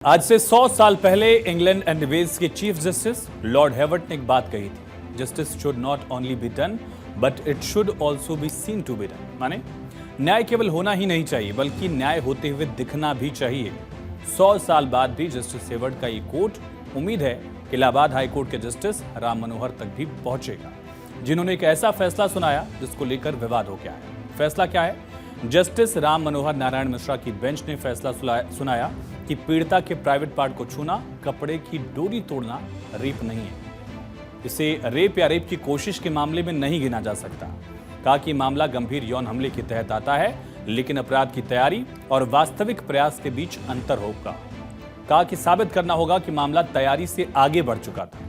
आज से 100 साल पहले इंग्लैंड एंड वेल्स के चीफ जस्टिस लॉर्ड हेवर्ट ने एक बात कही थी, justice should not only be done but it should also be seen to be done. माने न्याय केवल होना ही नहीं चाहिए बल्कि न्याय होते हुए दिखना भी चाहिए। 100 साल बाद भी जस्टिस हेवर्ट का ये कोर्ट उम्मीद है कि इलाहाबाद हाईकोर्ट के जस्टिस राम मनोहर तक भी पहुंचेगा, जिन्होंने एक ऐसा फैसला सुनाया जिसको लेकर विवाद हो गया है। फैसला क्या है? जस्टिस राम मनोहर नारायण मिश्रा की बेंच ने फैसला सुनाया कि पीड़िता के प्राइवेट पार्ट को छूना, कपड़े की डोरी तोड़ना रेप नहीं है। इसे रेप या रेप की कोशिश के मामले में नहीं गिना जा सकता। कहा कि मामला गंभीर यौन हमले के तहत आता है, लेकिन अपराध की तैयारी और वास्तविक प्रयास के बीच अंतर होगा। कहा कि साबित करना होगा कि मामला तैयारी से आगे बढ़ चुका था।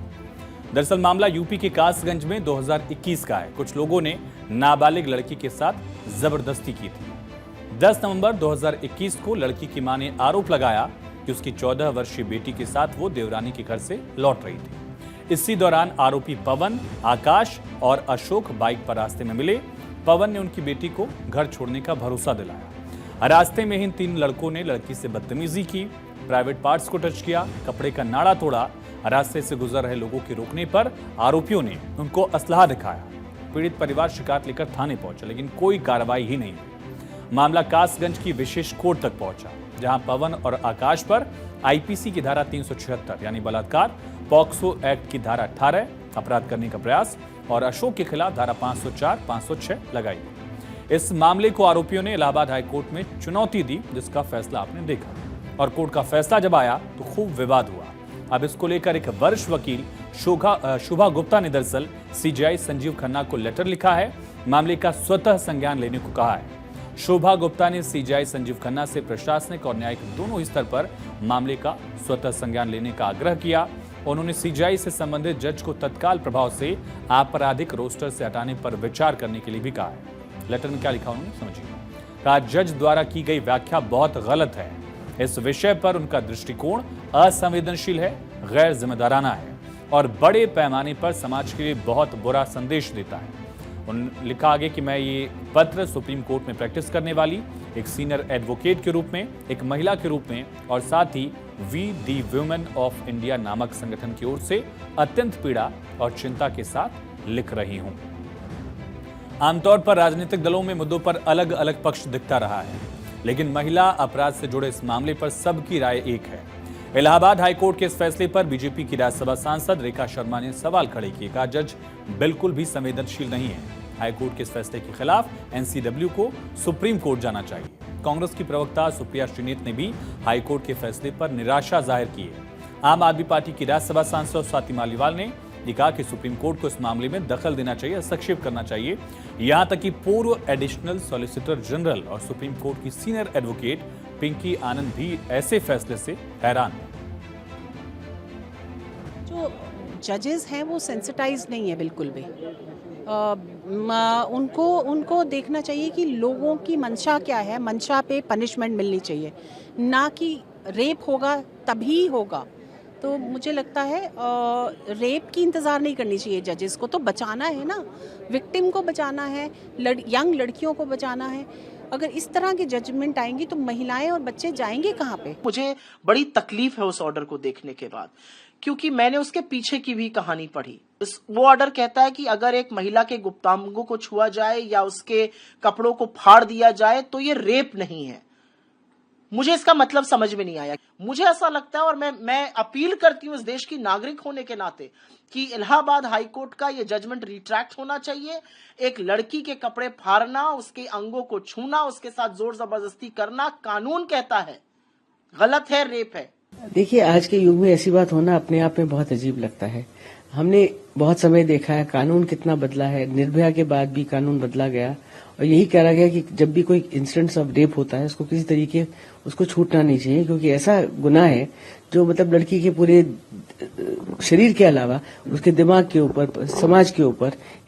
दरअसल मामला यूपी के कासगंज में 2021 का है। कुछ लोगों ने नाबालिग लड़की के साथ जबरदस्ती की थी। 10 नवंबर 2021 को लड़की की मां ने आरोप लगाया कि उसकी 14 वर्षीय बेटी के साथ वो देवरानी के घर से लौट रही थी। इसी दौरान आरोपी पवन, आकाश और अशोक बाइक पर रास्ते में मिले। पवन ने उनकी बेटी को घर छोड़ने का भरोसा दिलाया। रास्ते में ही इन 3 लड़कों ने लड़की से बदतमीजी की, प्राइवेट पार्ट्स को टच किया, कपड़े का नाड़ा तोड़ा। रास्ते से गुजर रहे लोगों के रोकने पर आरोपियों ने उनको असलहा दिखाया। पीड़ित परिवार शिकायत लेकर थाने पहुंचा, लेकिन कोई कार्रवाई ही नहीं हुई। मामला कासगंज की विशेष कोर्ट तक पहुंचा, जहां पवन और आकाश पर आईपीसी की धारा 376 यानी बलात्कार, पॉक्सो एक्ट की धारा 18 अपराध करने का प्रयास और अशोक के खिलाफ धारा 504, 506 लगाई। इस मामले को आरोपियों ने इलाहाबाद हाईकोर्ट में चुनौती दी, जिसका फैसला आपने देखा। और कोर्ट का फैसला जब आया तो खूब विवाद हुआ। अब इसको लेकर एक वरिष्ठ वकील शुभा गुप्ता ने दरअसल सीजेआई संजीव खन्ना को लेटर लिखा है। मामले का स्वतः संज्ञान लेने को कहा है। शोभा गुप्ता ने सीजेआई संजीव खन्ना से प्रशासनिक और न्यायिक दोनों स्तर पर मामले का स्वतः संज्ञान लेने का आग्रह किया। उन्होंने सीजेआई से संबंधित जज को तत्काल प्रभाव से आपराधिक रोस्टर से हटाने पर विचार करने के लिए भी कहा है। लेटर में क्या लिखा उन्होंने समझिए। कहा, जज द्वारा की गई व्याख्या बहुत गलत है। इस विषय पर उनका दृष्टिकोण असंवेदनशील है, गैर जिम्मेदाराना है और बड़े पैमाने पर समाज के लिए बहुत बुरा संदेश देता है। उन्होंने लिखा आगे कि मैं ये पत्र सुप्रीम कोर्ट में प्रैक्टिस करने वाली एक सीनियर एडवोकेट के रूप में, एक महिला के रूप में और साथ ही We the Women of India नामक संगठन की ओर से अत्यंत पीड़ा और चिंता के साथ लिख रही हूं। आमतौर पर राजनीतिक दलों में मुद्दों पर अलग अलग पक्ष दिखता रहा है, लेकिन महिला अपराध से जुड़े इस मामले पर सबकी राय एक है। इलाहाबाद हाईकोर्ट के इस फैसले पर बीजेपी की राज्यसभा सांसद रेखा शर्मा ने सवाल खड़े किए। कहा, जज बिल्कुल भी संवेदनशील नहीं है। हाईकोर्ट के इस फैसले के खिलाफ एनसीडब्ल्यू को सुप्रीम कोर्ट जाना चाहिए। कांग्रेस की प्रवक्ता सुप्रिया श्रीनेत ने भी हाईकोर्ट के फैसले पर निराशा जाहिर की है। आम आदमी पार्टी की राज्यसभा सांसद स्वाति मालीवाल ने कहा कि सुप्रीम कोर्ट को इस मामले में दखल देना चाहिए, हस्तक्षेप करना चाहिए। यहां तक कि पूर्व एडिशनल सॉलिसिटर जनरल और सुप्रीम कोर्ट की सीनियर एडवोकेट पिंकी आनंद भी ऐसे फैसले से हैरान हैं। जो जजेस हैं वो सेंसिटाइज नहीं है बिल्कुल भी। उनको देखना चाहिए कि लोगों की मंशा क्या है, मंशा पे पनिशमेंट मिलनी चाहिए, ना कि रेप होगा तभी होगा। तो मुझे लगता है रेप की इंतज़ार नहीं करनी चाहिए जजेस को। तो बचाना है ना, विक्टिम को बचाना है, यंग लड़कियों को बचाना है। अगर इस तरह की जजमेंट आएंगी तो महिलाएं और बच्चे जाएंगे कहाँ पे? मुझे बड़ी तकलीफ है उस ऑर्डर को देखने के बाद, क्योंकि मैंने उसके पीछे की भी कहानी पढ़ी। वो ऑर्डर कहता है कि अगर एक महिला के गुप्तांगों को छुआ जाए या उसके कपड़ों को फाड़ दिया जाए तो ये रेप नहीं है। मुझे इसका मतलब समझ में नहीं आया। मुझे ऐसा लगता है और मैं अपील करती हूँ इस देश की नागरिक होने के नाते कि इलाहाबाद हाईकोर्ट का ये जजमेंट रिट्रैक्ट होना चाहिए। एक लड़की के कपड़े फाड़ना, उसके अंगों को छूना, उसके साथ जोर जबरदस्ती करना कानून कहता है गलत है, रेप है। देखिए, आज के युग में ऐसी बात होना अपने आप में बहुत अजीब लगता है। हमने बहुत समय देखा है कानून कितना बदला है। निर्भया के बाद भी कानून बदला गया और यही कहा गया कि जब भी कोई इंसिडेंट ऑफ रेप होता है उसको किसी तरीके उसको छूटना नहीं चाहिए, क्योंकि ऐसा गुनाह है जो मतलब लड़की के पूरे शरीर के अलावा उसके दिमाग के ऊपर, समाज के ऊपर